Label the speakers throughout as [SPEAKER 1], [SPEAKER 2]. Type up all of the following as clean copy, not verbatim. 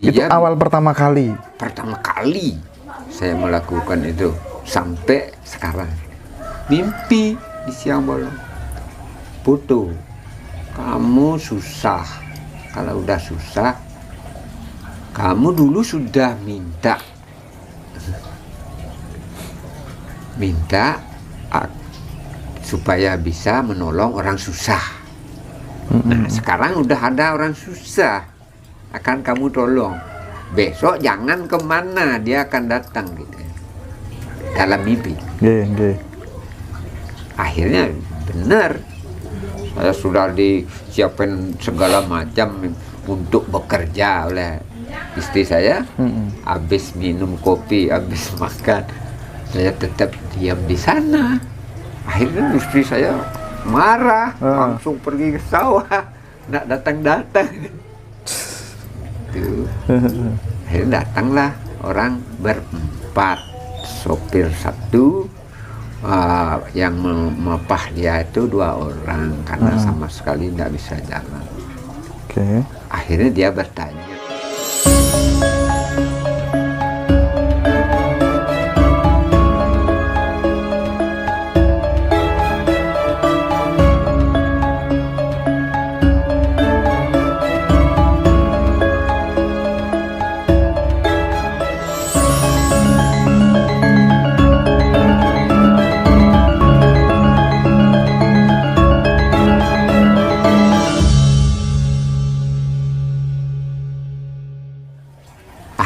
[SPEAKER 1] Itu
[SPEAKER 2] Iya,
[SPEAKER 1] awal pertama kali.
[SPEAKER 2] pertama kali saya melakukan itu sampai sekarang. Mimpi di siang bolong. Putu, kamu susah. Kalau udah susah, kamu dulu sudah minta supaya bisa menolong orang susah. Nah, sekarang udah ada orang susah, akan kamu tolong. Besok jangan kemana, dia akan datang gitu. Dalam mimpi.
[SPEAKER 1] Nggih.
[SPEAKER 2] Akhirnya benar. Saya sudah disiapkan segala macam untuk bekerja oleh istri saya. Habis minum kopi, habis makan, saya tetap diam di sana. Akhirnya istri saya marah, langsung pergi ke sawah, nggak datang-datang. Tuh. Akhirnya datanglah orang berempat, sopir satu, yang memapah dia itu 2 orang karena sama sekali tidak bisa jalan.
[SPEAKER 1] Oke.
[SPEAKER 2] Akhirnya dia bertanya.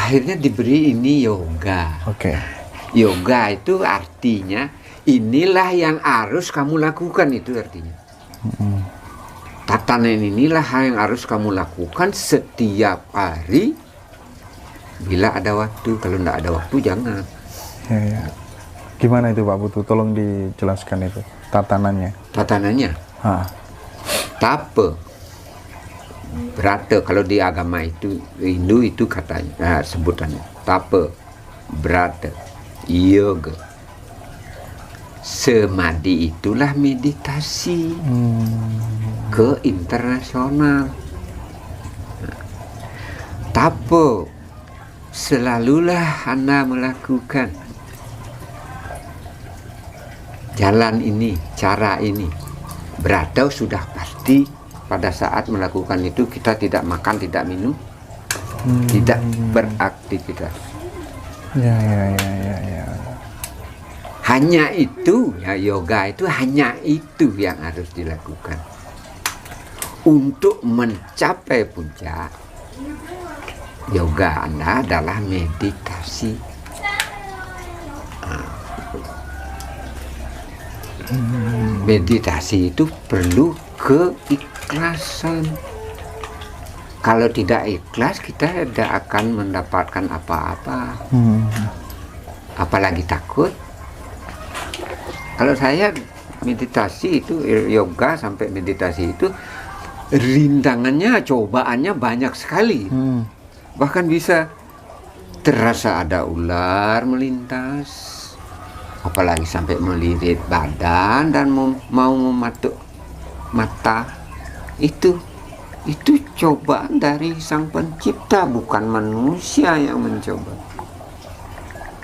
[SPEAKER 2] Akhirnya diberi ini yoga.
[SPEAKER 1] Oke.
[SPEAKER 2] Yoga itu artinya inilah yang harus kamu lakukan, itu artinya. Tatanan inilah yang harus kamu lakukan setiap hari bila ada waktu. Kalau tidak ada waktu jangan.
[SPEAKER 1] Ya. Gimana itu Pak Putu? Tolong dijelaskan itu tatanannya.
[SPEAKER 2] Tatanannya tape. Brata, kalau di agama itu Hindu itu katanya sebutannya tape, brata, yoga. Semadi itulah meditasi ke internasional. Tape, selalulah Anda melakukan jalan ini, cara ini. Brata sudah pasti pada saat melakukan itu kita tidak makan, tidak minum, tidak beraktivitas.
[SPEAKER 1] Ya.
[SPEAKER 2] Hanya itu, ya, yoga itu hanya itu yang harus dilakukan. Untuk mencapai puncak, yoga Anda adalah meditasi. Meditasi itu perlu keikhlasan. Kalau tidak ikhlas, kita tidak akan mendapatkan apa-apa. Apalagi takut. Kalau saya meditasi itu, yoga sampai meditasi itu, rintangannya, cobaannya banyak sekali. Bahkan bisa terasa ada ular melintas, apalagi sampai melilit badan dan mau mematuk mata. Itu cobaan dari Sang Pencipta, bukan manusia yang mencoba,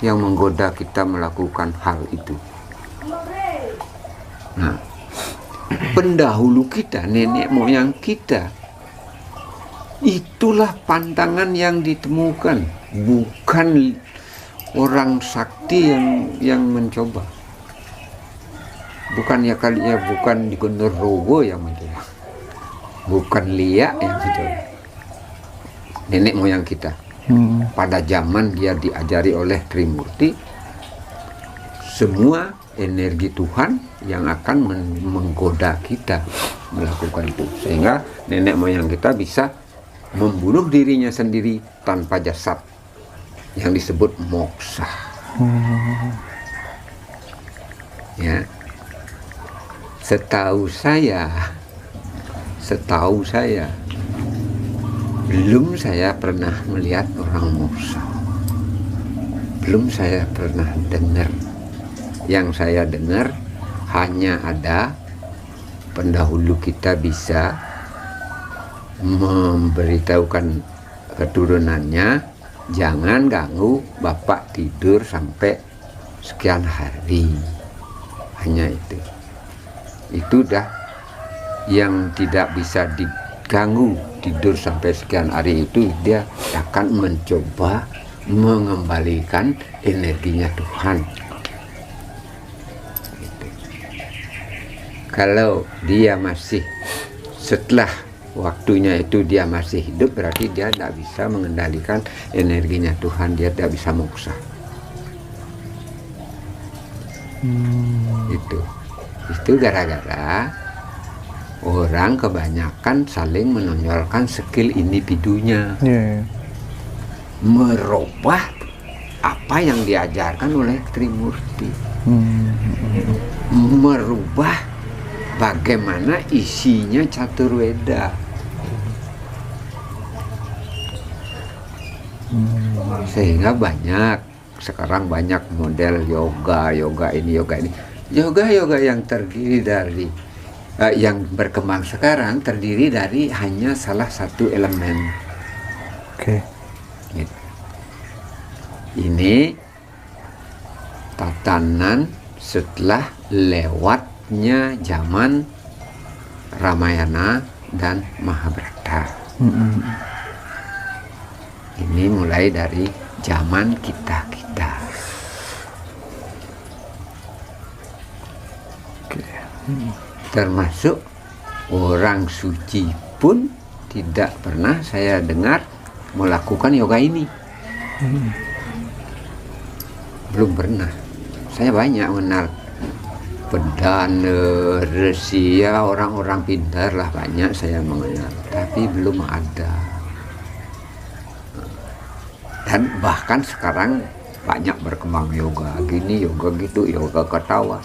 [SPEAKER 2] yang menggoda kita melakukan hal itu. Nah, pendahulu kita, nenek moyang kita, itulah pantangan yang ditemukan, bukan orang sakti yang mencoba. Bukan bukan di Gondorogo yang mencoba, bukan Lia yang mencoba. Nenek moyang kita, pada zaman dia diajari oleh Trimurti, semua energi Tuhan yang akan menggoda kita melakukan itu, sehingga nenek moyang kita bisa membunuh dirinya sendiri tanpa jasad, yang disebut moksa. Ya, setahu saya belum saya pernah melihat orang moksa, belum saya pernah dengar. Yang saya dengar hanya ada pendahulu kita bisa memberitahukan keturunannya, jangan ganggu bapak tidur sampai sekian hari. Hanya itu dah yang tidak bisa diganggu tidur sampai sekian hari. Itu dia akan mencoba mengembalikan energinya Tuhan. Gitu. Kalau dia masih setelah waktunya itu dia masih hidup, berarti dia tidak bisa mengendalikan energinya Tuhan, dia tidak bisa moksa. Itu gara-gara orang kebanyakan saling menonjolkan skill individunya, merubah apa yang diajarkan oleh Trimurti, merubah bagaimana isinya Caturweda. Sehingga sekarang banyak model yoga ini, yoga yang terdiri dari yang berkembang sekarang terdiri dari hanya salah satu elemen. Gitu. Ini tatanan setelah lewatnya zaman Ramayana dan Mahabharata. Ini mulai dari zaman kita. Termasuk orang suci pun tidak pernah saya dengar melakukan yoga ini. Belum pernah. Saya banyak mengenal pedana, resi, ya orang-orang pintar lah, banyak saya mengenal, tapi belum ada. Dan bahkan sekarang banyak berkembang yoga gini, yoga gitu, yoga ketawa.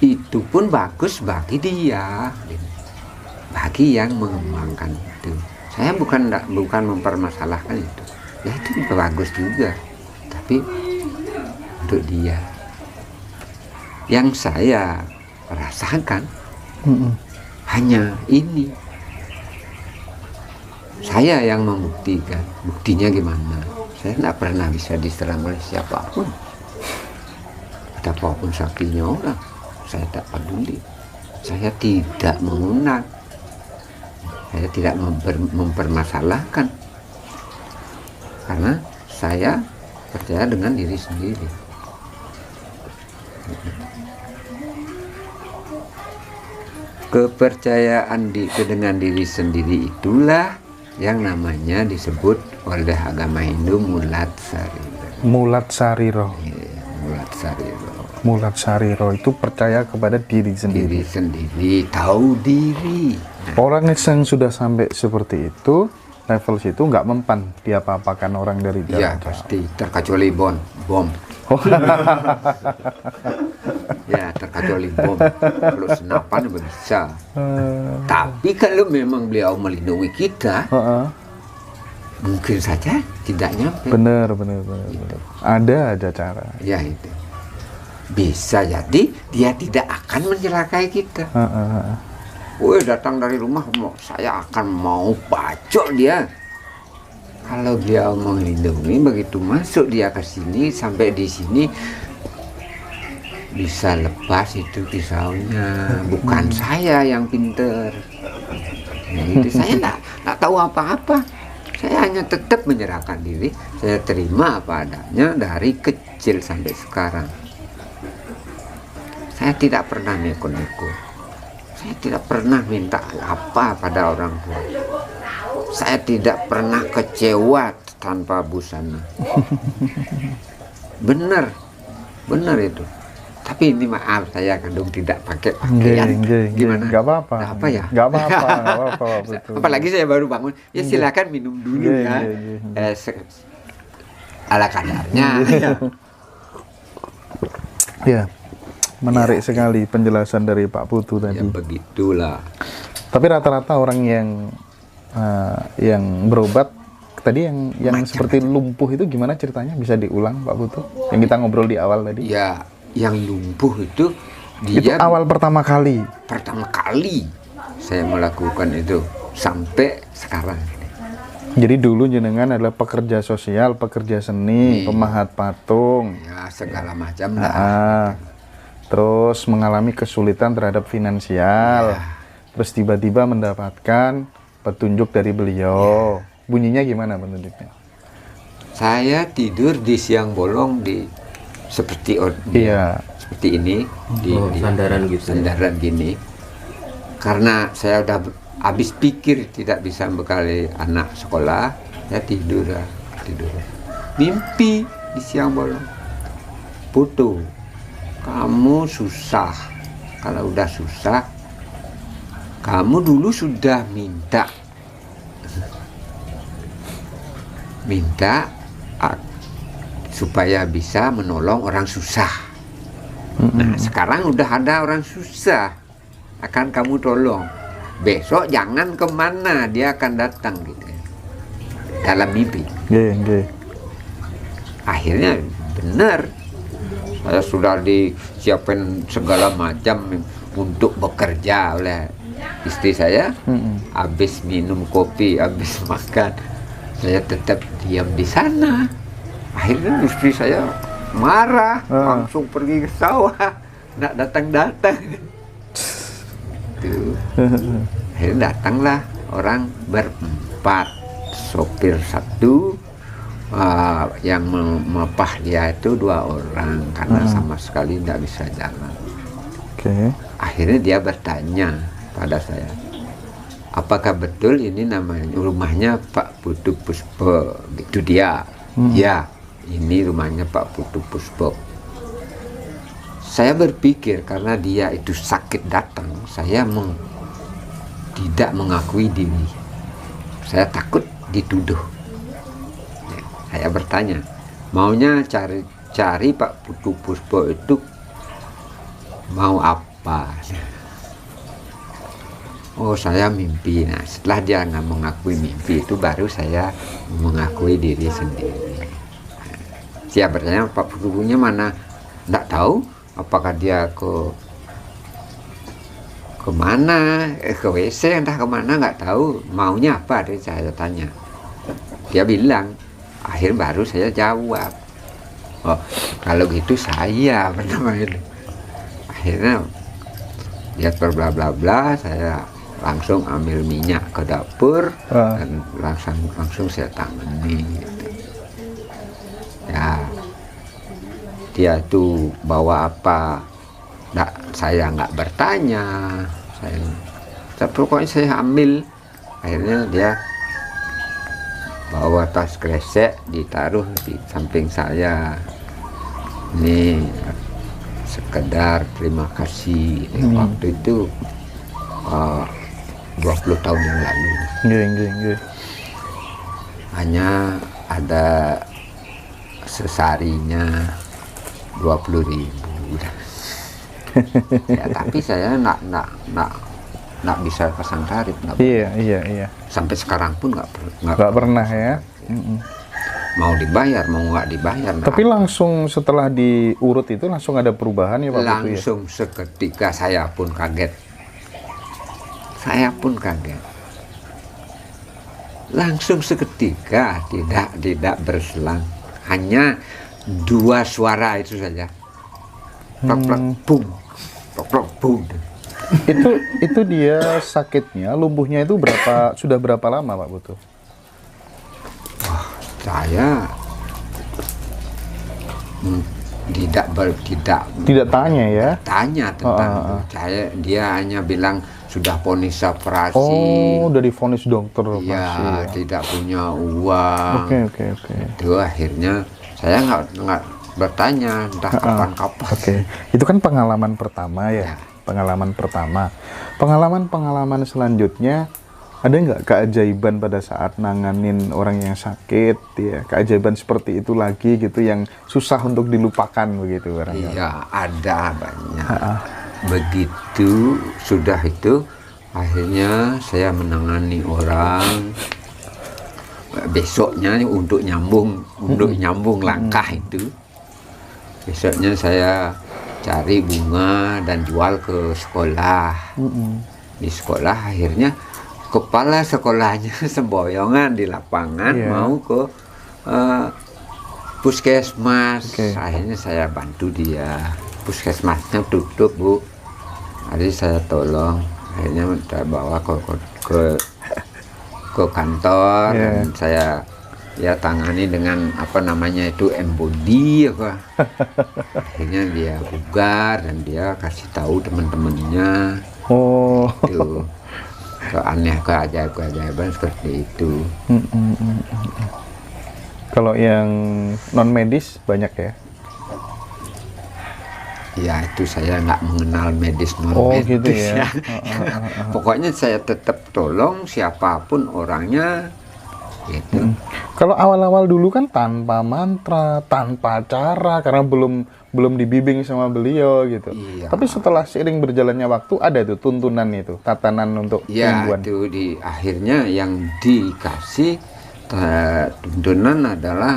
[SPEAKER 2] Itu pun bagus bagi dia, bagi yang mengembangkan itu. Saya bukan mempermasalahkan itu. Ya itu bagus juga, tapi untuk dia. Yang saya rasakan hanya ini. Saya yang membuktikan. Buktinya gimana? Saya tidak pernah bisa diserang oleh siapapun. Betapapun saktinya orang, saya tak peduli. Saya tidak mengundang. Saya tidak mempermasalahkan. Karena saya percaya dengan diri sendiri. Kepercayaan dengan diri sendiri itulah yang namanya disebut oleh agama Hindu Mulat Sariro.
[SPEAKER 1] Mulat Sariro.
[SPEAKER 2] Ya, Mulat Sariro.
[SPEAKER 1] Mulat Sariro itu percaya kepada diri sendiri.
[SPEAKER 2] Diri sendiri, tahu diri.
[SPEAKER 1] Orang yang sudah sampai seperti itu, level situ nggak mempan dia apa-apakan orang dari dalam.
[SPEAKER 2] Ya pasti, terkecuali bom. Ya terkecuali bom. Kalau senapan bisa. Tapi kalau memang beliau melindungi kita, mungkin saja tidak nyampe.
[SPEAKER 1] Bener. Ada cara.
[SPEAKER 2] Ya itu. Bisa jadi dia tidak akan mencelakai kita. Woi, datang dari rumah, saya akan mau bacok dia. Kalau dia melindungi, begitu masuk dia ke sini, sampai di sini bisa lepas itu pisaunya. Bukan saya yang pinter. Jadi saya nggak tahu apa-apa. Saya hanya tetap menyerahkan diri. Saya terima apa adanya dari kecil sampai sekarang. Saya tidak pernah neko-neko. Saya tidak pernah minta apa pada orang tua. Saya tidak pernah kecewa tanpa busana. Benar itu. Tapi ini maaf, saya kadang tidak pakai pakaian. Gimana?
[SPEAKER 1] Gak apa-apa.
[SPEAKER 2] Gak apa ya?
[SPEAKER 1] Gak apa-apa.
[SPEAKER 2] Apalagi saya baru bangun. Ya silakan minum dulu ya. Ala kadarnya.
[SPEAKER 1] Ya. Menarik sekali penjelasan dari Pak Putu tadi.
[SPEAKER 2] Ya begitulah.
[SPEAKER 1] Tapi rata-rata orang yang berobat tadi yang seperti lumpuh itu gimana ceritanya? Bisa diulang Pak Putu? Yang kita ngobrol di awal tadi.
[SPEAKER 2] Ya, yang lumpuh itu dia
[SPEAKER 1] itu awal pertama kali.
[SPEAKER 2] Pertama kali saya melakukan itu sampai sekarang.
[SPEAKER 1] Jadi dulu jenengan adalah pekerja sosial, pekerja seni, pemahat patung.
[SPEAKER 2] Ya segala macam lah.
[SPEAKER 1] Ah, terus mengalami kesulitan terhadap finansial. Terus tiba-tiba mendapatkan petunjuk dari beliau. Bunyinya gimana petunjuknya?
[SPEAKER 2] Saya tidur di siang bolong seperti seperti ini di
[SPEAKER 3] sandaran gitu.
[SPEAKER 2] Sandaran gini. Karena saya udah habis pikir tidak bisa bekali anak sekolah, saya tidur. Mimpi di siang bolong. Putu, kamu susah. Kalau udah susah, kamu dulu sudah minta supaya bisa menolong orang susah. Nah, sekarang udah ada orang susah, akan kamu tolong. Besok jangan kemana, dia akan datang gitu. Dalam mimpi. Akhirnya benar. Saya sudah disiapin segala macam untuk bekerja oleh istri saya. Habis minum kopi, habis makan, saya tetap diam di sana. Akhirnya istri saya marah, langsung pergi ke sawah, nggak datang-datang. Akhirnya datanglah orang berempat, sopir satu, yang memapah dia itu 2 orang karena sama sekali tidak bisa jalan. Akhirnya dia bertanya pada saya, apakah betul ini namanya rumahnya Pak Putu Puspo? Gitu dia. Ya, ini rumahnya Pak Putu Puspo. Saya berpikir karena dia itu sakit datang, saya tidak mengakui diri. Saya takut dituduh. Saya bertanya, maunya cari Pak Putu Puspo itu mau apa? Oh, saya mimpi. Nah, setelah dia nggak mengakui mimpi itu, baru saya mengakui diri sendiri. Saya bertanya, Pak Putunya mana? Nggak tahu. Apakah dia ke mana? Ke WC, entah kemana, nggak tahu. Maunya apa? Saya tanya. Dia bilang. Akhir baru saya jawab, oh kalau gitu saya bernama itu. Akhirnya dia berbla bla bla, saya langsung ambil minyak ke dapur dan langsung saya tangani gitu. Ya, dia tuh bawa apa, saya nggak bertanya, pokoknya saya ambil. Akhirnya dia bawa tas kresek, ditaruh di samping saya. Ini sekedar terima kasih. Waktu itu 20 tahun yang lalu. Hanya ada sesarinya 20.000. Ya, tapi saya nggak bisa pasang tarif.
[SPEAKER 1] Iya.
[SPEAKER 2] Sampai sekarang pun nggak
[SPEAKER 1] pernah ya.
[SPEAKER 2] Mau dibayar, mau nggak dibayar.
[SPEAKER 1] Tapi langsung setelah diurut itu langsung ada perubahan ya Pak Putu ya?
[SPEAKER 2] Langsung seketika saya pun kaget. Langsung seketika, tidak berselang. Hanya 2 suara itu saja. Plak-plak, bum. Plak-plak, bum.
[SPEAKER 1] Itu dia sakitnya, lumpuhnya itu sudah berapa lama Pak Putu?
[SPEAKER 2] Wah, saya tidak
[SPEAKER 1] tanya ya?
[SPEAKER 2] Tanya tentang itu. Dia hanya bilang sudah vonis operasi.
[SPEAKER 1] Oh, dari vonis dokter
[SPEAKER 2] operasi. Ya, tidak punya uang.
[SPEAKER 1] Oke.
[SPEAKER 2] Itu akhirnya saya nggak bertanya entah kapan-kapan.
[SPEAKER 1] Itu kan pengalaman pertama ya. Pengalaman selanjutnya ada nggak keajaiban pada saat nanganin orang yang sakit ya, keajaiban seperti itu lagi gitu yang susah untuk dilupakan begitu barangkali?
[SPEAKER 2] Iya, ada banyak. Begitu sudah itu akhirnya saya menangani orang. Besoknya untuk nyambung langkah itu, besoknya saya cari bunga dan jual ke sekolah. Di sekolah akhirnya kepala sekolahnya semboyongan di lapangan,
[SPEAKER 1] Iya.
[SPEAKER 2] mau ke puskesmas.
[SPEAKER 1] Oke.
[SPEAKER 2] Akhirnya saya bantu dia. Puskesmasnya tutup, Bu. Jadi saya tolong. Akhirnya saya bawa ke kantor.
[SPEAKER 1] Iya.
[SPEAKER 2] Dan saya ya tangani dengan apa namanya itu embody apa. Akhirnya dia bugar dan dia kasih tahu teman-temannya
[SPEAKER 1] Oh.
[SPEAKER 2] itu keajaiban seperti itu.
[SPEAKER 1] Kalau yang non medis banyak ya?
[SPEAKER 2] Ya itu saya nggak mengenal medis non
[SPEAKER 1] Oh,
[SPEAKER 2] medis
[SPEAKER 1] gitu ya.
[SPEAKER 2] Pokoknya saya tetap tolong siapapun orangnya gitu.
[SPEAKER 1] Kalau awal-awal dulu kan tanpa mantra, tanpa cara, karena belum dibimbing sama beliau gitu.
[SPEAKER 2] Iya.
[SPEAKER 1] Tapi setelah seiring berjalannya waktu ada tuh tuntunan itu, tatanan untuk
[SPEAKER 2] Ya
[SPEAKER 1] penyembuhan.
[SPEAKER 2] itu di akhirnya yang dikasih tuntunan adalah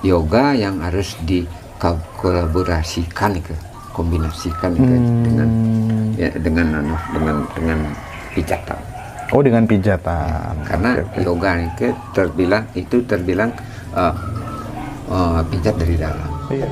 [SPEAKER 2] yoga yang harus dikolaborasikan kombinasikan dengan pijatan.
[SPEAKER 1] Oh, dengan pijatan.
[SPEAKER 2] Karena
[SPEAKER 1] Oke.
[SPEAKER 2] yoga itu terbilang pijat dari dalam.
[SPEAKER 1] Iya.